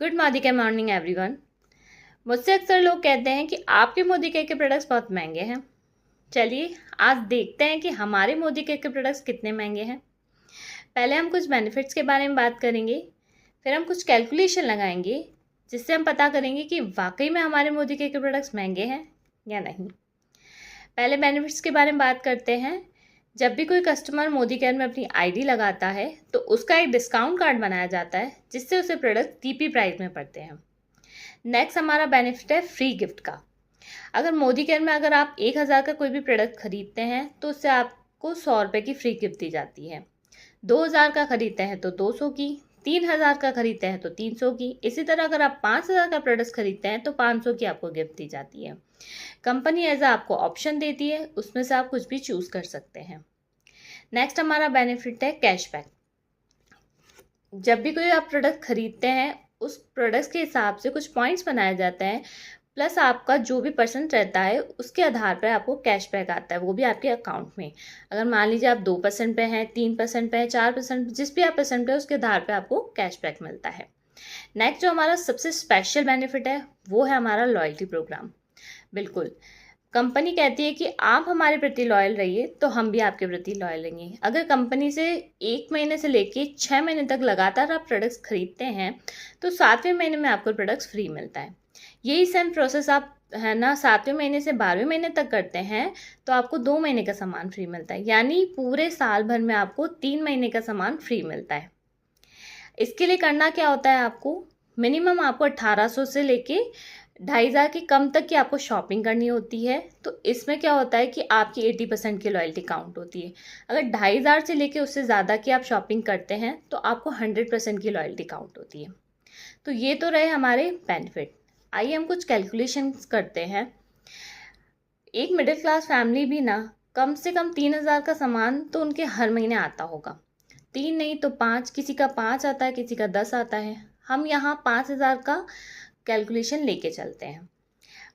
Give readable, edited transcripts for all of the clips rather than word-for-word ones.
Good morning everyone. मुझसे अक्सर लोग कहते हैं कि आपके मोदी केयर के प्रोडक्ट्स बहुत महंगे हैं। चलिए आज देखते हैं कि हमारे मोदी केयर के प्रोडक्ट्स कितने महंगे हैं। पहले हम कुछ बेनिफिट्स के बारे में बात करेंगे, फिर हम कुछ कैलकुलेशन लगाएंगे जिससे हम पता करेंगे कि वाकई में हमारे मोदी केयर के प्रोडक्ट्स महंगे हैं या नहीं। पहले बेनिफिट्स के बारे में बात करते हैं। जब भी कोई कस्टमर मोदी केयर में अपनी आईडी लगाता है तो उसका एक डिस्काउंट कार्ड बनाया जाता है जिससे उसे प्रोडक्ट टीपी प्राइस में पड़ते हैं। नेक्स्ट हमारा बेनिफिट है फ्री गिफ्ट का। अगर मोदी केयर में अगर आप 1000 का कोई भी प्रोडक्ट खरीदते हैं तो उससे आपको 100 रुपये की फ्री गिफ्ट दी जाती है। 2000 का खरीदते हैं तो 200 की, 3000 का खरीदते हैं तो 300 की। इसी तरह अगर आप 5000 का प्रोडक्ट खरीदते हैं तो 500 की आपको गिफ्ट दी जाती है। कंपनी एज आपको ऑप्शन देती है, उसमें से आप कुछ भी चूज कर सकते हैं। नेक्स्ट हमारा बेनिफिट है कैशबैक। जब भी कोई आप प्रोडक्ट खरीदते हैं उस प्रोडक्ट के हिसाब से कुछ पॉइंट्स बनाए जाते हैं, प्लस आपका जो भी परसेंट रहता है उसके आधार पर आपको कैशबैक आता है, वो भी आपके अकाउंट में। अगर मान लीजिए आप 2% पे हैं, 3% पे हैं, 4%, जिस भी आप परसेंट पे है उसके आधार पर आपको कैशबैक मिलता है। नेक्स्ट जो हमारा सबसे स्पेशल बेनिफिट है वो है हमारा लॉयल्टी प्रोग्राम। बिल्कुल, कंपनी कहती है कि आप हमारे प्रति लॉयल रहिए तो हम भी आपके प्रति लॉयल रहेंगे। अगर कंपनी से 1 महीने से लेके 6 महीने तक लगातार आप प्रोडक्ट्स खरीदते हैं तो 7वें महीने में आपको प्रोडक्ट्स फ्री मिलता है। यही सेम प्रोसेस आप है ना 7वें महीने से 12वें महीने तक करते हैं तो आपको 2 महीने का सामान फ्री मिलता है, यानी पूरे साल भर में आपको 3 महीने का सामान फ्री मिलता है। इसके लिए करना क्या होता है, आपको मिनिमम आपको 1800 से लेके 2500 के कम तक की आपको शॉपिंग करनी होती है। तो इसमें क्या होता है कि आपकी 80% की लॉयल्टी काउंट होती है। अगर 2500 से लेके उससे ज़्यादा की आप शॉपिंग करते हैं तो आपको 100% की लॉयल्टी काउंट होती है। तो ये तो रहे हमारे बेनिफिट। आइए हम कुछ कैलकुलेशंस करते हैं। एक मिडिल क्लास फैमिली भी ना कम से कम 3000 का सामान तो उनके हर महीने आता होगा। 3 नहीं तो 5, किसी का 5 आता है, किसी का 10 आता है। हम यहाँ 5000 का कैलकुलेशन लेके चलते हैं।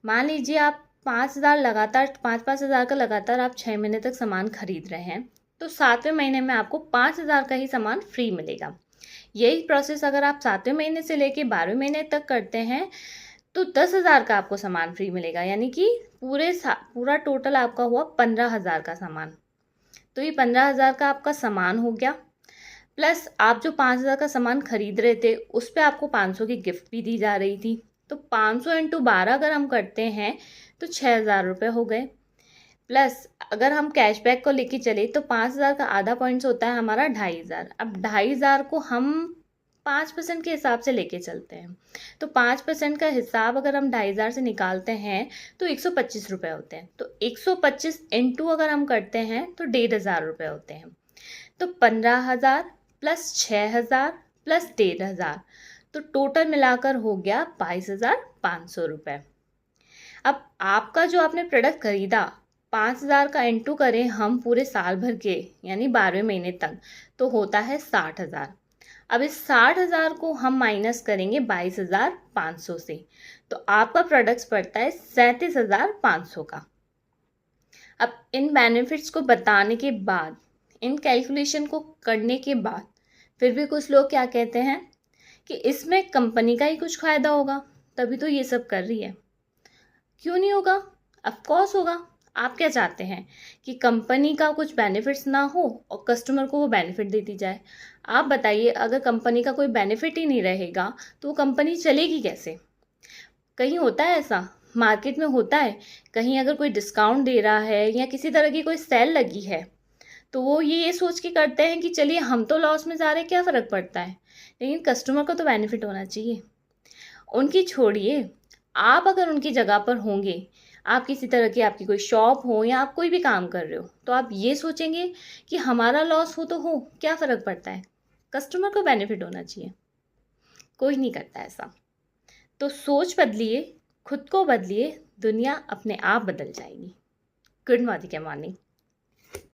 मान लीजिए आप 5000 लगातार 5-5000 का लगातार आप 6 महीने तक सामान खरीद रहे हैं तो 7वें महीने में आपको 5000 का ही सामान फ्री मिलेगा। यही प्रोसेस अगर आप 7वें महीने से लेके 12वें महीने तक करते हैं तो 10,000 का आपको सामान फ्री मिलेगा, यानी कि पूरा टोटल आपका हुआ 15,000 का सामान। तो ये 15,000 का आपका सामान हो गया, प्लस आप जो 5,000 का सामान खरीद रहे थे उस पर आपको 500 की गिफ्ट भी दी जा रही थी। तो 500 × 12 अगर हम करते हैं तो 6,000 रुपये हो गए। प्लस अगर हम कैशबैक को लेके चले तो 5,000 का आधा पॉइंट्स होता है हमारा 2,500। अब 2,500 को हम 5% के हिसाब से लेके चलते हैं तो 5% का हिसाब अगर हम 2,500 से निकालते हैं तो 125 रुपये होते हैं। तो 125 × अगर हम करते हैं तो 1,500 रुपये होते हैं। तो 15,000 प्लस 6,000 प्लस 1,500, तो टोटल मिलाकर हो गया 22,500 रुपये। अब आपका जो आपने प्रोडक्ट खरीदा 5,000 का इंटू करें हम पूरे साल भर के यानी 12वें महीने तक तो होता है 60,000। अब इस 60,000 को हम माइनस करेंगे 22,500 से तो आपका प्रोडक्ट पड़ता है 37,500 का। अब इन बेनिफिट्स को बताने के बाद, इन कैलकुलेशन को करने के बाद फिर भी कुछ लोग क्या कहते हैं कि इसमें कंपनी का ही कुछ फ़ायदा होगा तभी तो ये सब कर रही है। क्यों नहीं होगा? ऑफ कोर्स होगा। आप क्या चाहते हैं कि कंपनी का कुछ बेनिफिट्स ना हो और कस्टमर को वो बेनिफिट देती जाए? आप बताइए, अगर कंपनी का कोई बेनिफिट ही नहीं रहेगा तो वो कंपनी चलेगी कैसे? कहीं होता है ऐसा? मार्केट में होता है कहीं अगर कोई डिस्काउंट दे रहा है या किसी तरह की कोई सेल लगी है तो वो ये सोच के करते हैं कि चलिए हम तो लॉस में जा रहे हैं, क्या फ़र्क पड़ता है, लेकिन कस्टमर को तो बेनिफिट होना चाहिए। उनकी छोड़िए, आप अगर उनकी जगह पर होंगे, आप किसी तरह की आपकी कोई शॉप हो या आप कोई भी काम कर रहे हो तो आप ये सोचेंगे कि हमारा लॉस हो तो हो, क्या फ़र्क पड़ता है, कस्टमर को बेनिफिट होना चाहिए। कोई नहीं करता ऐसा। तो सोच बदलिए, खुद को बदलिए, दुनिया अपने आप बदल जाएगी। Good morning.